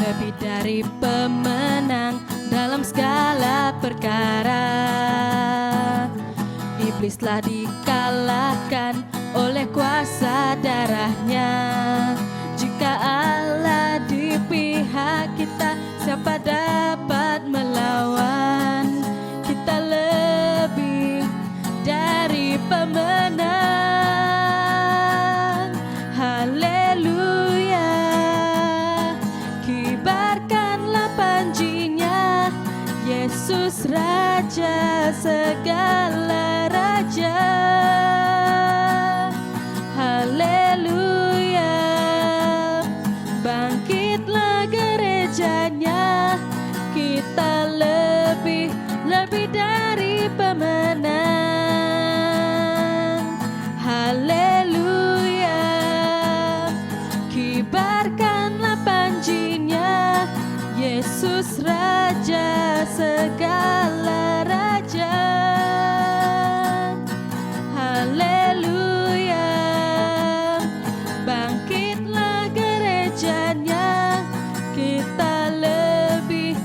lebih dari pemenang dalam segala perkara. Iblis telah dikalahkan oleh kuasa darahnya. Jika Allah di pihak kita, siapa dapat melawan? Kita lebih dari pemenang. Haleluya. Kibarkanlah panjinya, Yesus Raja segala raja. Haleluya. Bangkitlah gerejanya, kita lebih dari pemenang. Haleluya. Kibarkanlah panjinya, Yesus Raja segala raja. Haleluya. Bangkitlah gerejanya, kita lebih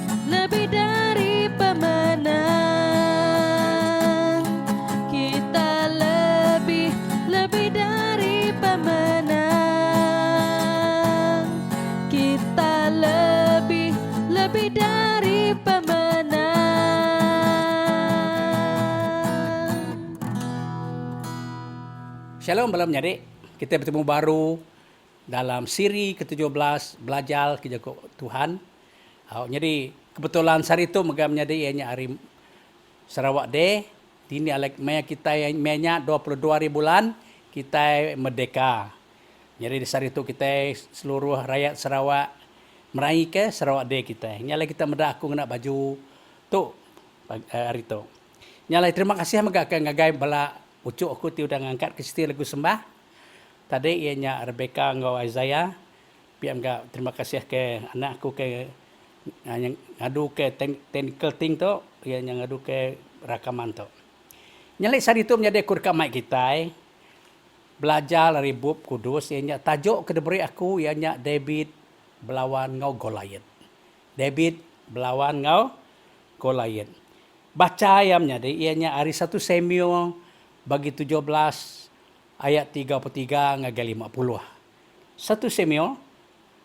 dari pemenang. Kita lebih dari pemenang. Kita lebih dari pemenang. Shalom malam nyari. Kita bertemu baru dalam siri ke-17 belajar kejaga Tuhan. Jadi kebetulan hari itu megam nyari ianya hari Sarawak Day. Ini alek maya kita yang maya 22 bulan kita merdeka. Jadi di hari itu kita seluruh rakyat Sarawak meraih ke Sarawak Day kita. Nyala kita medak aku nak baju tu hari itu. Nyala terima kasih megak ngagai bala ucuk aku ti udah ngangkat ke situ lagu sembah. Tadi ianya Rebecca ngau Isaiah. Piam ga terima kasih ke anak aku ke yang ngadu ke technical thing tu, yang ngadu ke rakaman tu. Nyali hari itu menjadi kurka mic kita. Belajar dari bab kudus, ianya tajuk kedeberi aku ianya David belawan ngau Goliath. David belawan ngau Goliath. Baca ayamnya deh ianya hari 1 Samuel bagi 17 ayat 33 ngagai 50. 1 Samuel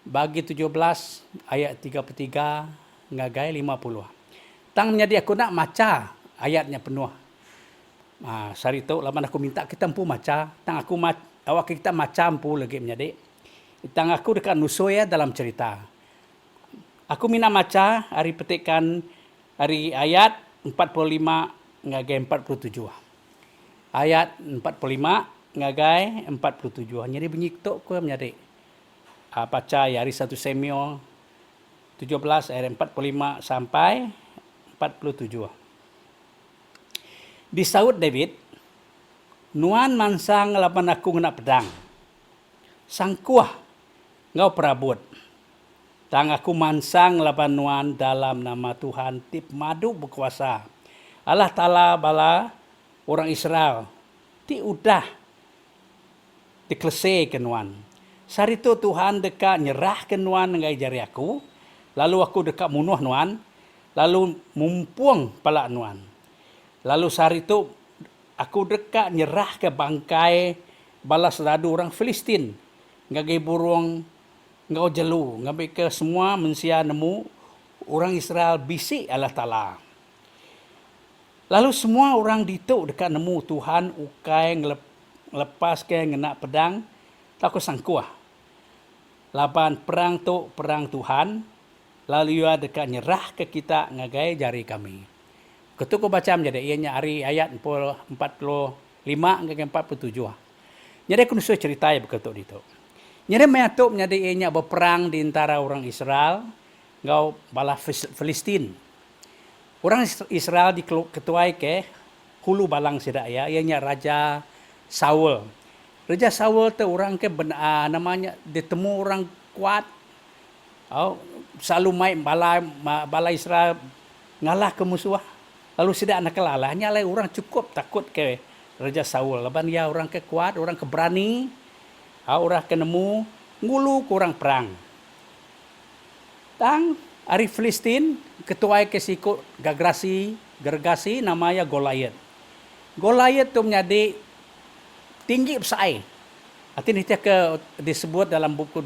bagi 17 ayat 33 ngagai 50. Tang menjadi aku nak maca ayatnya penuh. Sari itu laman aku minta kita empu maca, tang aku awak kita maca empu lagi menjadi. Tang aku dekat nusoya dalam cerita. Aku mina maca hari petikan hari ayat 45 ngagai 47. Ayat 45 ngagai 47. Jadi bunyi tok ko menjadi. Baca hari 1 Samuel 17 ayat 45 sampai 47. Disaut David, nuan mansang lapan aku ngena pedang. Sangkuah ngau perabot. Tang aku mansang lapan nuan dalam nama Tuhan tip madu berkuasa. Allah Ta'ala bala orang Israel. Ti udah diklese ke nuan. Sari itu Tuhan dekat nyerah ke nuan ngai jari aku. Lalu aku dekat munuh nuan. Lalu mumpuang pala nuan. Lalu sehari itu aku dekat nyerah ke bangkai balas dadu orang Filistin. Ngagai burung ngau jelu. Ngabai ke semua mensia nemu orang Israel bisik Allah Ta'ala. Lalu semua orang dituk dekat nemu Tuhan ukai ngelepas ke ngena pedang. Tak aku sangkuah. Laban perang tu perang Tuhan. Lalu ia dekat nyerah ke kita ngagai jari kami. Ketua aku baca menjadi ianya hari ayat 45 hingga 47. Jadi aku nusul cerita ya begitu itu. Jadi meyatuk menjadi ianya berperang di antara orang Israel ngau bala Filistin. Orang Israel diketuai ke hulu balang sidak ya, ianya Raja Saul. Raja Saul tu orang ke namanya ditemu orang kuat. Selalu main bala Israel ngalah ke musuh. Lalu tidak nak kalah, hanya orang cukup takut ke Raja Saul. Laban ya orang ke kuat, orang ke berani, orang ke nemu, ngulu kurang perang. Tang ari Filistin ketua ke siku gergasi namanya Goliat. Goliat tu menjadi tinggi besar. Artinya disebut dalam buku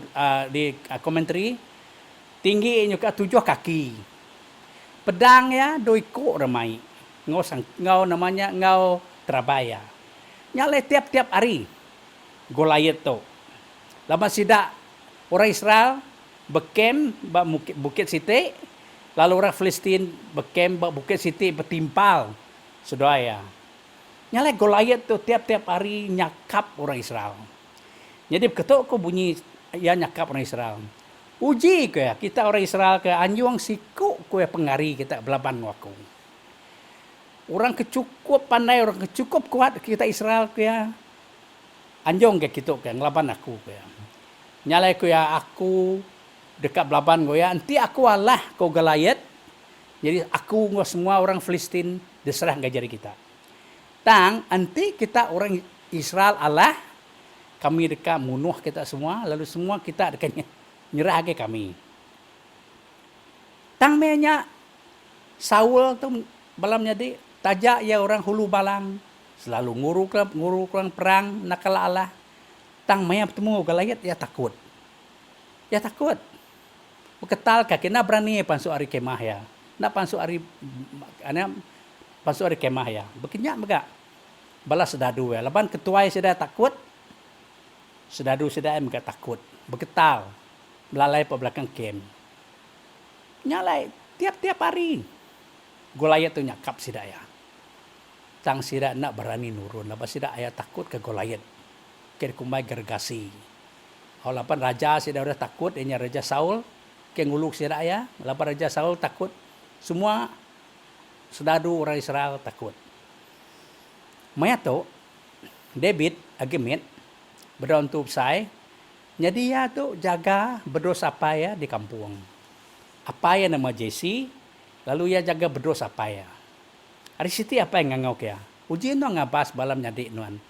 di komentari tinggi juga 7 kaki. Pedang ya doiko ramai. Ngau namanya ngau Trabaya. Nyale tiap-tiap hari Goliat tu. Lama sidak orang Israel bekem ba bukit Siti, lalu orang Filistin bekem ba bukit Siti bertimpal. Saudara. Nyale Goliat tu tiap-tiap hari nyakap orang Israel. Jadi ketok ko bunyi ya nyakap orang Israel. Uji ke kita orang Israel ke anjuang siku ko pengari kita belaban waku. Orang kecukup pandai, orang kecukup kuat kita Israel ke anjong ke kita ke ngelaban aku ke. Nyalai ko ya aku dekat belaban go ya nanti aku Allah ko Goliat. Jadi aku semua orang Filistin diserah ngajari kita. Tang nanti kita orang Israel Allah kami dekat munuh kita semua, lalu semua kita dekat nyerah ke kami. Tang menya Saul tu balam jadi tajak ya orang hulu balang, selalu nguruk perang nakal Allah. Tang menya bertemu Goliat ya takut. Ya takut. Beketal kaki na berani pansu ari kemah ya. Na pansu ari kemah ya. Bekenyak mega. Balas sedadu ya. Laban ketua sudah takut. Sedadu sudah mereka takut. Beketal. Melalai ke belakang kem. Nyalai. Tiap-tiap hari. Goliat tu nyakap sidak ya. Tang sidak nak berani nurun. Lepas sidak ayah takut ke Goliat. Kira kumai gergasi. Lapan raja sidak udah takut. Ini Raja Saul. Kira nguluk sidak ayah. Lapan Raja Saul takut. Semua sedadu orang Israel takut. Maya tu. David Agemet. Berdoa untuk saya. Jadi ya tu jaga berdosa apa ya di kampung. Apa ya nama Jesse. Lalu ya jaga berdosa apa ya. Hari siti apa yang ngangau ya. Ujian tu ngabas balam nyadi nuan.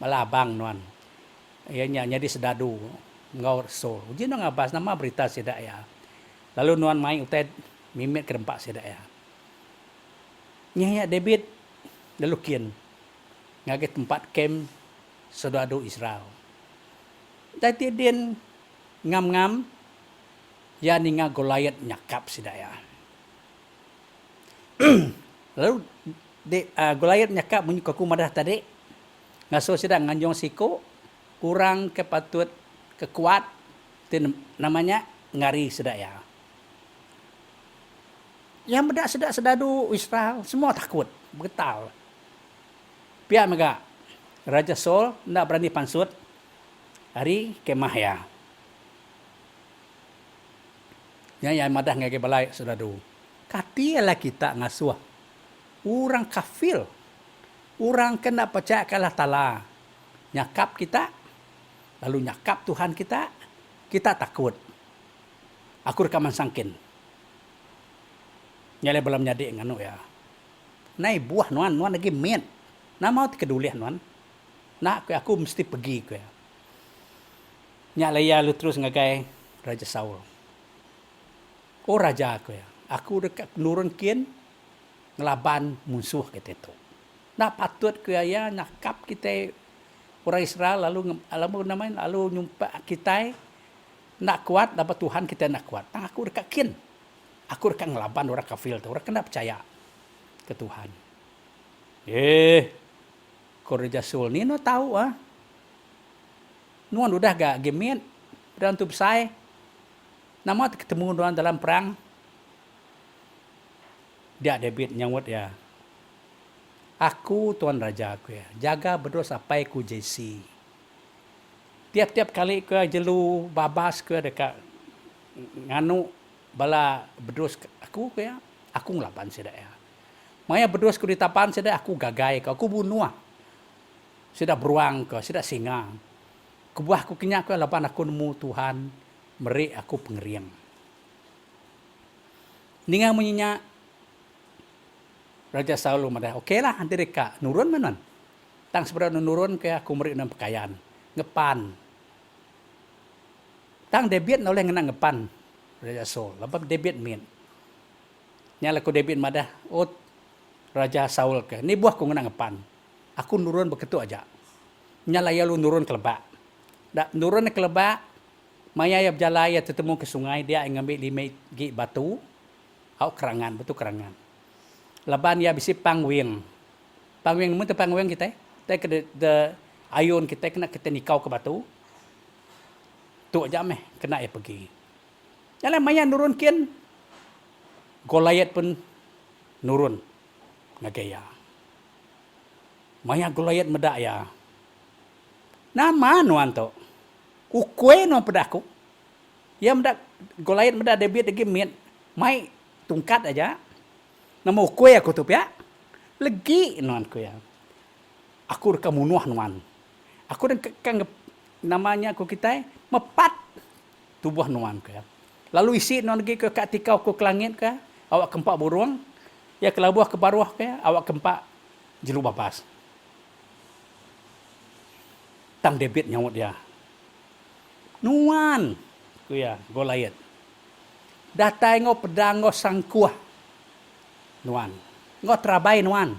Malah abang nuan. Ya nyadi sedadu. Ngau sol. Ujian tu ngabas nama berita sidak ya. Lalu nuan main utai mimit kerempak sidak ya. Nyaya David. Lalu kian. Ngagi tempat kem sedadu Israel. Jadi dia ngam-ngam ya ninga Goliat nyakap sidaya. Lalu Goliat nyakap bunyi kaku madah tadi. Ngaso sida nganjong siku kurang kepatut kekuat itu namanya ngari sidaya. Yang bedak sedadu Israel semua takut, betal. Pihak mega Raja Saul ndak berani pansut hari kemah ya. Ya madah ngage balai sedadu. Katialah kita ngasuh. Orang kafir. Orang kena percaya kalah tala. Nyakap kita. Lalu nyakap Tuhan kita. Kita takut. Aku rekaman sangkin. Nyale belum nyadi nganu ya. Nai buah nuan lagi men. Nah mau kedulian nuan. Nah aku mesti pergi ke ya. Nyale ya lu terus ngagai Raja Saul. Oh raja aku ya. Aku dekat nurun kian ngelaban musuh kita itu. Nak patut ke ya nakap kita orang Israel lalu nyumpa kita nak kuat dapat Tuhan kita nak kuat. Tang aku dekat kian. Aku dekat ngelaban orang kafir tu. Orang kena percaya ke Tuhan. Kau Raja Saul ni no tahu ah. Nuan udah gak gemet dan untuk saya. Nama ketemu nuan dalam perang. Dia David nyawut ya. Aku tuan raja aku ya. Jaga berdosa sampai ku Jesse. Tiap-tiap kali ke jelu babas ke dekat nganu bala berdos aku ya. Aku ngelapan sedak ya. Maya berdos ku ditapan sedak aku gagai ke. Aku bunuh. Sedak beruang ke. Sedak singa. Kebuah aku kenyak ke lapan aku nemu Tuhan. Meri aku pengeriang. Ninga menyinya Raja Saul madah. Okeylah nanti reka nurun manan. Tang seberapa nurun ke aku meri nang pakaian. Ngepan. Tang David oleh ngena ngepan. Raja Saul. Lepas David min. Nya laku David madah, oh Raja Saul ke. Ni buah ku ngena ngepan. Aku nurun begitu aja. Nya laya lu nurun ke lebak. Dak nurun ke lebak, maya ya berjalan ya ketemu ke sungai, dia ngambil 5 gi batu, au kerangan, batu kerangan. Laban ya bisi pangwing. Pangwing mun teu pangwing kita, kita ke de ayun kita kena kita nikau ke batu. Tu aja meh kena ya pergi. Jalan maya nurun kian. Goliat pun nurun ngagaya. Maya Goliat medak ya. Nama nuan to. Ukwe no pedaku. Ya medak Goliat medak David lagi miet. Mai tungkat aja. Nama ukwe aku tu ya. Legi nuan ku ya. Aku reka munuh nuan. Aku dan kang namanya aku kita mepat tubuh nuan ku ya. Lalu isi nuan lagi ke katikau ku ke langit ke. Awak kempak burung. Ya kelabuh ke baruah ke. Awak kempak jelu babas. Tang David nyamut dia. Nuan. Ku ya, Goliat. Datai ngo pedang ngo sangkuah. Nuan. Ngo terabai nuan.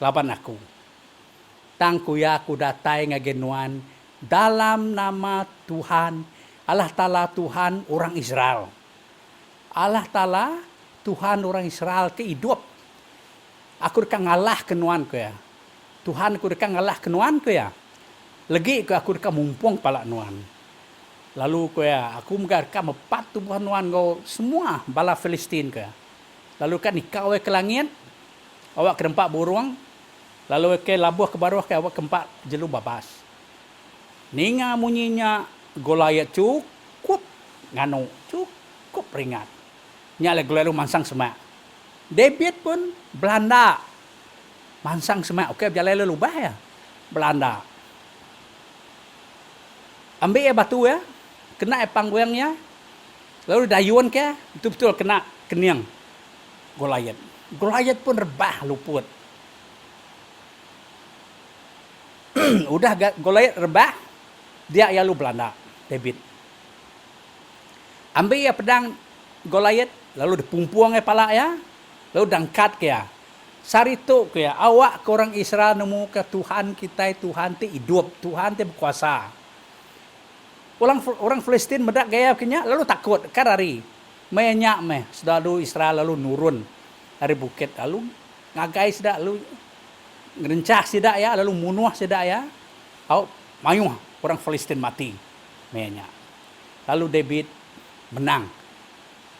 Laban aku. Tang ku ya aku datai ngagen nuan. Dalam nama Tuhan. Allah Ta'ala Tuhan orang Israel. Allah Ta'ala Tuhan orang Israel ke hidup. Aku dekat ngalah ke nuan ku ya. Tuhan aku dekat ngalah ke nuan ku ya. Lagi ke aku dekat mumpung palak nuan. Lalu ko ya, aku menggarka mepat tubuh nuan go semua bala Filistin ke. Lalu kan nikau ke langit, awak ke tempat burung, lalu ke labuh ke baruh ke awak kempak jelu babas. Ninga munyinya Goliat cukup nganu, cukup ringat. Nya le Goliat mansang semak. David pun Belanda mansang semak. Okey berjalan lalu bah ya. Belanda. Ambil ya batu ya. Kena pangwengnya, lalu dayun ke, betul-betul kena keniang Goliat. Goliat pun rebah luput. Udah Goliat rebah, dia lalu Belanda, David. Ambil ya pedang Goliat, lalu dipumpuang ya pala ya, lalu dangkat ke ya. Sari tu ke ya, awak ke orang Israel nemu ke Tuhan kita, Tuhan ti hidup, Tuhan ti berkuasa. Orang Palestin medak gaya kenya lalu takut karari menyak meh selalu Israel lalu nurun dari bukit lalu ngagai sedak lalu ngerencah sedak ya lalu munuh sedak ya au mayuh orang Palestin mati menyak lalu David menang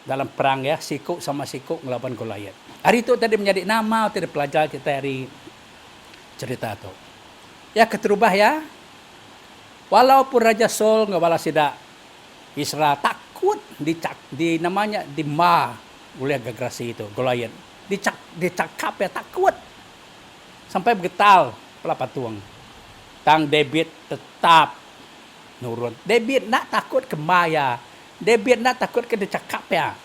dalam perang ya sikuk sama sikuk ngelawan Goliat. Hari itu tadi menjadi nama tadi pelajar kita hari cerita tu ya keterubah ya. Walaupun Raja Saul ngabala sida Israel takut di namanya dimah oleh gagrasi itu Goliat. Dicakap ya takut. Sampai bergetal pelapatuang. Tang David tetap nurun. David nak takut ke maya. David nak takut ke dicakap ya.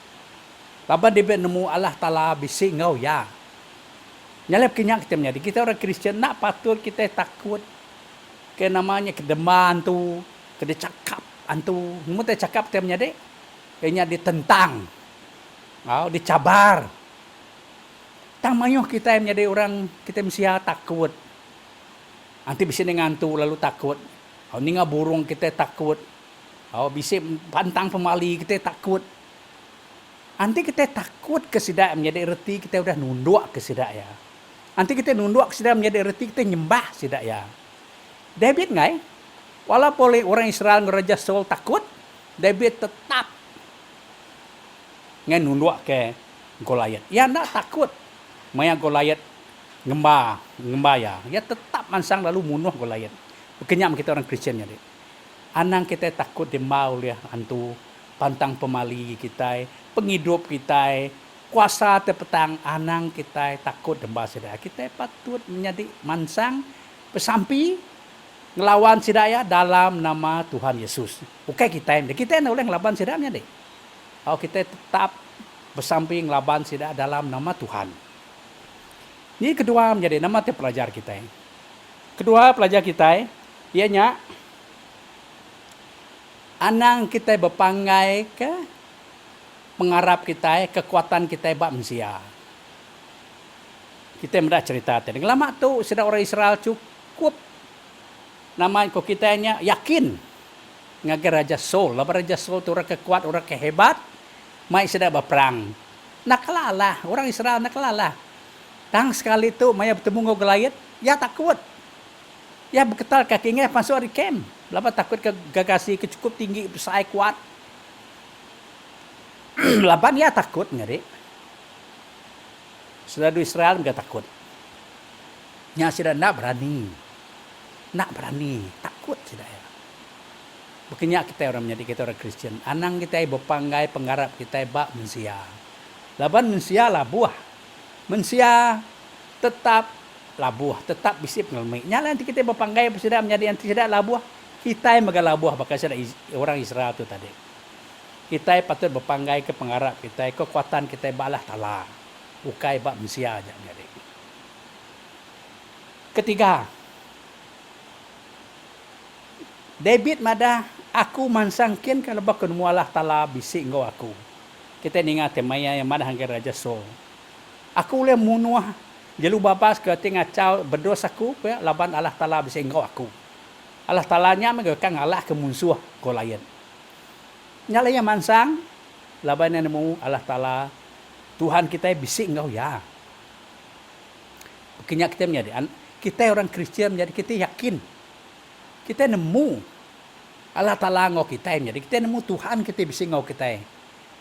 Laban David nemu Allah Ta'ala bisik ngau ya. Nyalap kenyak kita menjadi. Kita orang Kristian nak patut kita takut. Ke namanya kedeman tu, ke dicakap antu, nemu teh cakap teh menjadi, kayaknya ditentang, dicabar. Tang mayuh kita menjadi orang kita mesti takut. Anti bisa dengan tu lalu takut. Ninga burung kita takut. Bisa pantang pemali kita takut. Anti kita takut ke sidak menjadi erti kita udah nunduk ke sidak ya. Anti kita nunduk ke sidak menjadi erti kita nyembah sidak ya. David ngai, walaupun orang Israel Raja Saul takut, David tetap ngai nunduk ke Goliat. Ya nak takut, maya Goliat ngembah ya. Ya tetap mansang lalu munuh Goliat. Kenyam kita orang Kristian ya. Anang kita takut dimau ya antu pantang pemali kita, penghidup kita, kuasa tepetang anang kita takut dembah sedaya. Kita patut menjadi mansang pesampi ngelawan sidaya dalam nama Tuhan Yesus. Bukan kita yang oleh ngelawan sidanya deh. Kalau kita tetap bersamping ngelawan sidaya dalam nama Tuhan. Ini kedua menjadi nama pelajar kita. Kedua pelajar kita, ianya anang kita berpangai ke pengarap kita, kekuatan kita bak manusia. Kita mendak cerita tadi. Lama tu sudah orang Israel cukup nama ko kitanya yakin ngagar Raja Saul. Laban Raja Saul tu orang kekuat, orang kehebat, mai sudah berperang. Nak kalah, orang Israel nak kalah. Tang sekali tu maya bertemu dengan Goliat, ya takut. Ya berketal kakinya masuk di camp. Laban takut ke gagasi ke cukup tinggi, besar kuat. Laban ya takut ngari. Sudah di Israel enggak takut. Nya sudah nak berani. Nak berani, takut sudah ya. Bukannya kita orang menjadi kita orang Kristen. Anang kita berpanggai penggarap kita bak manusia. Laban manusia lah buah. Manusia tetap labuah, tetap bisip ngelmai. Nyala nanti kita berpanggai sudah menjadi anti sudah labuah. Kita yang megalabuah bakal sudah orang Israel tu tadi. Kita patut berpanggai ke penggarap kita, kekuatan kita balah tala. Bukai bak manusia aja menjadi. Ketiga, David mada aku mansangkin kalau bakal mualah tala bisik ngau aku. Kita ingat temanya yang mana hangga Raja Saul. Aku boleh munuah jalu babas ke tengah cau berdosaku ya laban Allah Taala bisa engkau aku. Allah Taalanya megakang Allah ke musuh Goliat. Nyalanya mansang laban nemu Allah Taala Tuhan kita bisa engkau ya. Bukannya kita menjadi kita orang Kristen menjadi kita yakin. Kita nemu Allah Taala engkau kita menjadi kita nemu Tuhan kita bisa engkau kita.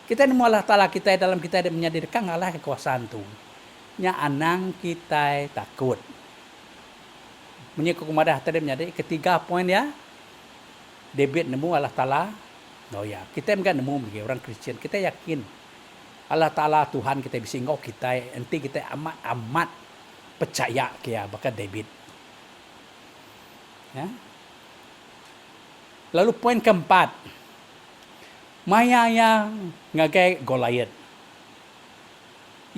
Kita nemu Allah Taala kita dalam kita menjadi kang Allah kekuasaan tu. Nya anang kita takut. Menyikuk kumadah tadi menjadi ketiga poin ya. David nemu Allah Taala. Oh ya, kita enggak nemu bagi orang Kristen. Kita yakin Allah Taala Tuhan kita bisa engkau kita. Nanti kita amat percaya kia bakal David. Ya. Lalu poin keempat. Maya yang ngagai Goliat.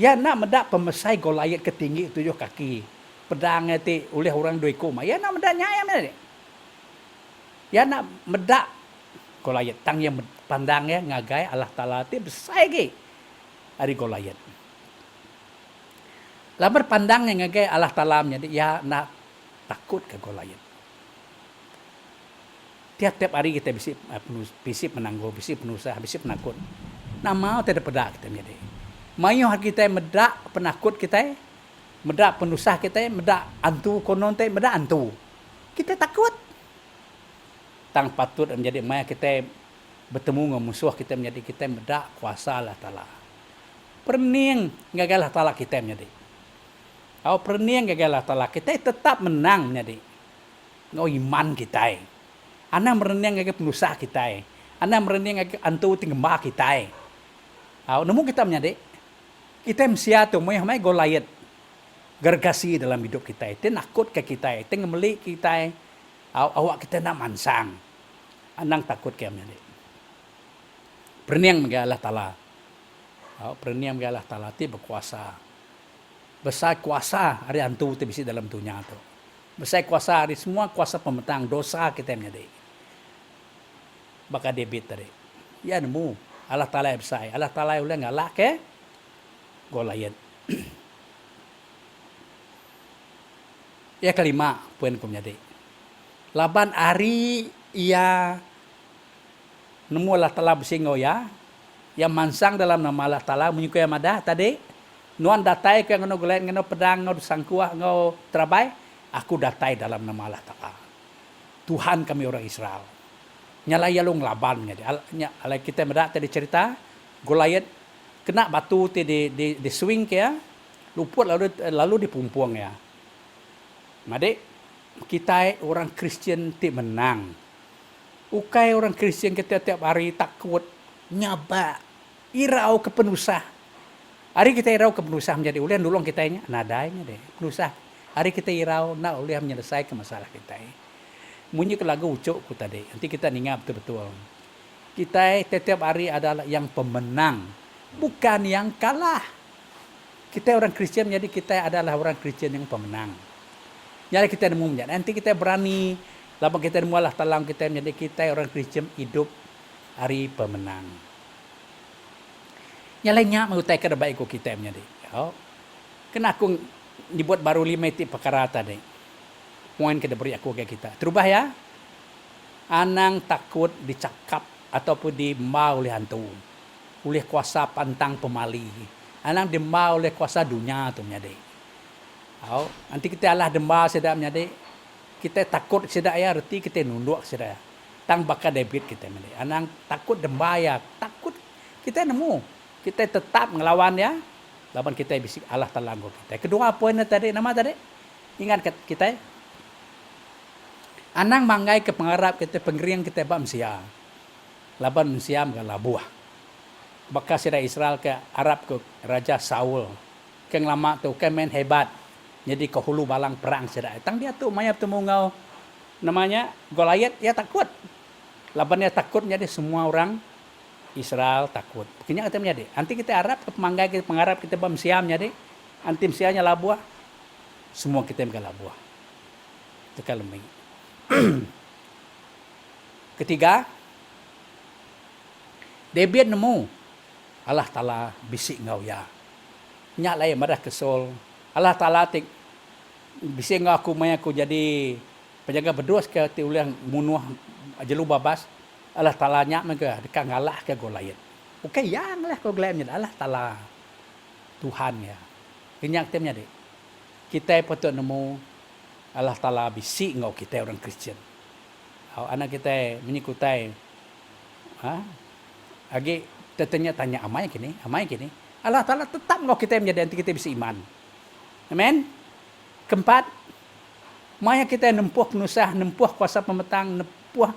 Ya nak medak pemesai Goliat ketinggi 7 kaki. Pedangnya ti oleh orang dua koma. Ya nak medaknya ya mana? Ya nak medak Goliat. Tang yang pandangnya ngagai Allah Taala ti besar lagi. Ari Goliat. Labar pandangnya ngagai Allah Taala jadi ya nak takut ke Goliat. Tiap-tiap hari kita bisip menangguh, bisip penusaha, bisip penakut. Nah mau tidak pedak kita menjadi. Mayu kita medak penakut kita, medak penusah kita, medak antu konon kita, medak antu. Kita takut. Tang patut menjadi maya kita bertemu dengan musuh kita menjadi kita medak kuasa Allah Taala. Perning gagal Allah Taala kita menjadi. Au perning gagal Allah Taala kita tetap menang menjadi. Ngau iman kita. Ana merenang gagal penusah kita. Ana merenang gagal antu tinggembah kita. Au nemu kita menjadi kita msia tu mai Goliat gergasi dalam hidup kita. Itu nakut ke kita, itu ngemeli kita. Awak kita nak mansang. Anang takut ke menjadi. Perniang Allah Taala. Perniang Allah Taala ti berkuasa. Besar kuasa hari antu tu bisi dalam dunia tu. Besar kuasa hari semua kuasa pemetang dosa kita menjadi. Baka David tadi. Ya nemu Allah Taala besar. Allah Taala ulah ngalah ke Goliat. Ya kelima poin ku menjadi. Laban hari ia nemu Allah Taala besingo ya. Yang mansang dalam nama Allah Taala menyukai madah tadi. Nuan datai ke ngono Goliat ngono pedang ngono sangkuah ngono terabai. Aku datai dalam nama Allah Taala. Tuhan kami orang Israel. Nyala yalung laban menjadi. Alai kita madah tadi cerita Goliat kena batu ti di swing ke ya, luput lalu dipumpuang ya. Made kita orang Kristen ti menang. Ukai orang Kristen kita tiap hari takut nyaba irau ke penusah. Hari kita irau ke penusah menjadi ulih nulung kita nya nadainya deh penusah. Hari kita irau nak ulih menyelesaikan masalah kita. Munyi ke lagu ucuk ku tadi. Nanti kita ingat betul-betul. Kita tiap hari adalah yang pemenang. Bukan yang kalah. Kita orang Kristen jadi kita adalah orang Kristen yang pemenang. Jadi kita nemu menjadi. Nanti kita berani. Lama kita nemu Allah Taala kita menjadi kita orang Kristen hidup hari pemenang. Nyalanya mengutai ke baik ko kita menjadi. Oh. Kena aku dibuat baru 5 itu perkara tadi. Poin ke beri aku ke kita. Terubah ya. Anang takut dicakap ataupun dimau oleh hantu. Oleh kuasa pantang pemali. Anang dimau oleh kuasa dunia tu menjadi. Oh, nanti kita Allah demba sedak menjadi. Kita takut sedak ya, reti kita nunduk sedak ya. Tang bakal debit kita menjadi. Anang takut demba ya, takut kita nemu. Kita tetap ngelawan ya. Lawan kita bisik Allah telanggo kita. Kedua poinnya tadi, nama tadi. Ingat kita. Anang manggai ke pengarap kita, pengeriang kita bamsia. Laban mensiam ke labuah. Baka sida Israel ke Arab ke Raja Saul. Keng lama tu kemen hebat. Jadi ke hulu balang perang sida. Tang dia tu mayap tu mungau. Namanya Goliat, ya takut. Laban dia takut jadi semua orang Israel takut. Kenya kita menjadi. Nanti kita Arab ke pemanggai kita pengarap kita bamsiam jadi. Antim sianya labuah. Semua kita ke labuah. Itu kalau Ketiga, David nemu Allah Ta'ala bisik ngau ya. Nyak lai madah kesol. Allah Ta'ala tik bisik ngau aku maya aku jadi penjaga berdoa ke tiulang munuh jelu babas. Allah Ta'ala nyak mereka dekat ngalah ke Goliat. Okey yang lah ke Goliat Allah Ta'ala Tuhan ya. Kenyak temnya dek. Kita patut nemu Allah Ta'ala bisik ngau kita orang Kristian. Anak kita menyikutai. Agi tanya amai kini. Allah Ta'ala tetap ngau kita menjadi nanti kita bisa iman. Amen. Keempat, maya kita nempuh penusah, nempuh kuasa pemetang, nempuh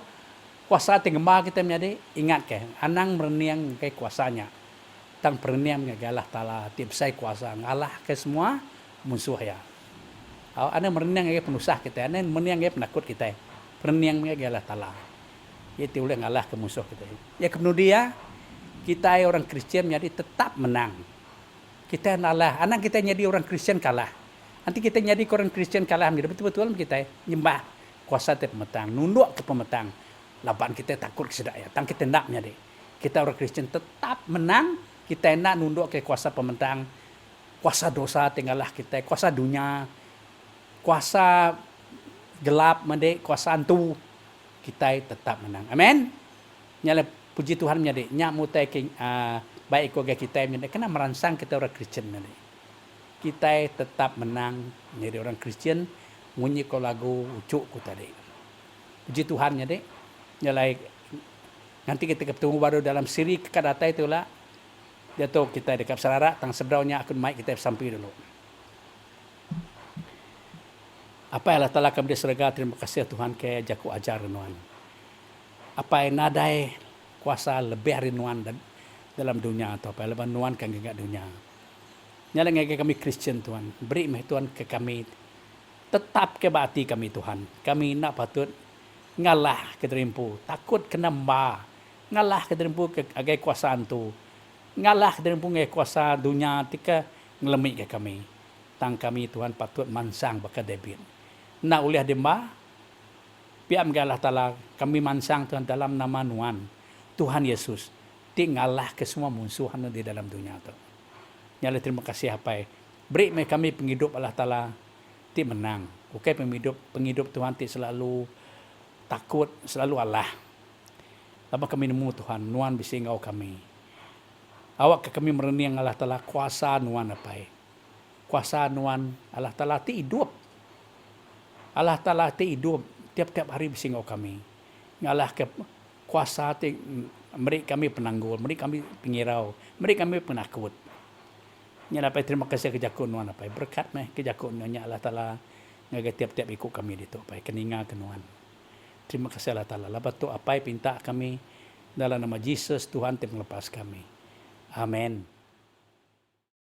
kuasa tenggema kita menjadi ingat ke anang mereniang ke kuasanya. Tang pereniang ke Allah Ta'ala tipsai kuasa ngalah ke semua musuh ya. Anang mereniang ke penusah kita, anang mereniang ke penakut kita. Pereniang ke Allah Ta'ala. Itu oleh ngalah ke musuh kita. Ya kemudian kita orang Kristian menjadi tetap menang. Kita ngalah, anak kita jadi orang Kristian kalah. Nanti kita jadi orang Kristian kalah, betul-betul kita nyembah kuasa pemetang, nunduk ke pemetang. Laban kita takut kesedak ya. Tang kita nak menjadi. Kita orang Kristian tetap menang. Kita nak nunduk ke kuasa pementang. Kuasa dosa tinggallah kita. Kuasa dunia. Kuasa gelap menjadi. Kuasa hantu. Kita tetap menang. Amin. Nyala puji Tuhan menjadi. Nyak mutai baik ko kita menjadi. Kena merangsang kita orang Kristian menjadi. Kita tetap menang menjadi orang Kristian. Munyi ko lagu ucuk ko tadi. Puji Tuhan menjadi. Nyalai nanti kita ketemu baru dalam siri kekadata itulah dia tahu kita dekat sarara tang sebraunya akun mic kita sampai dulu. Apa Allah Ta'ala kami diserga terima kasih Tuhan ke jaku ajar nuan. Apa yang nadai kuasa lebih hari nuan dalam dunia atau apa leban nuan kan enggak dunia. Nyala ngeke kami Kristen Tuhan, beri meh Tuhan ke kami tetap ke bati kami Tuhan. Kami nak patut ngalah ke terimpu, takut kena ma, ngalah ke terimpu ke agai kuasa tu, ngalah ke terimpu ke kuasa dunia tika ngelemik ke kami. Tang kami Tuhan patut mansang baka David. Nak uliah demba, piam ke Allah Ta'ala kami mansang Tuhan dalam nama nuan Tuhan Yesus. Ti ngalah ke semua musuhan di dalam dunia tu. Nyala terima kasih apa beri me kami penghidup Allah Ta'ala ti menang. Okey penghidup Tuhan ti selalu takut selalu Allah. Lama kami nemu Tuhan, nuan bisa ngau kami. Awak ke kami mereniang Allah Ta'ala kuasa nuan apa kuasa nuan Allah Ta'ala ti hidup. Allah Ta'ala ti hidup tiap-tiap hari bisa ngau kami. Ngalah ke kuasa ti meri kami penanggul, meri kami pengirau, meri kami penakut. Nya dapat terima kasih ke jakun nuan apa berkat meh ke jakun nya Allah Ta'ala ngaga tiap-tiap ikut kami ditu apa keninga ke nuan. Terima kasih Allah Ta'ala. Lepas tu apa yang pinta kami dalam nama Yesus Tuhan yang melepas kami. Amin.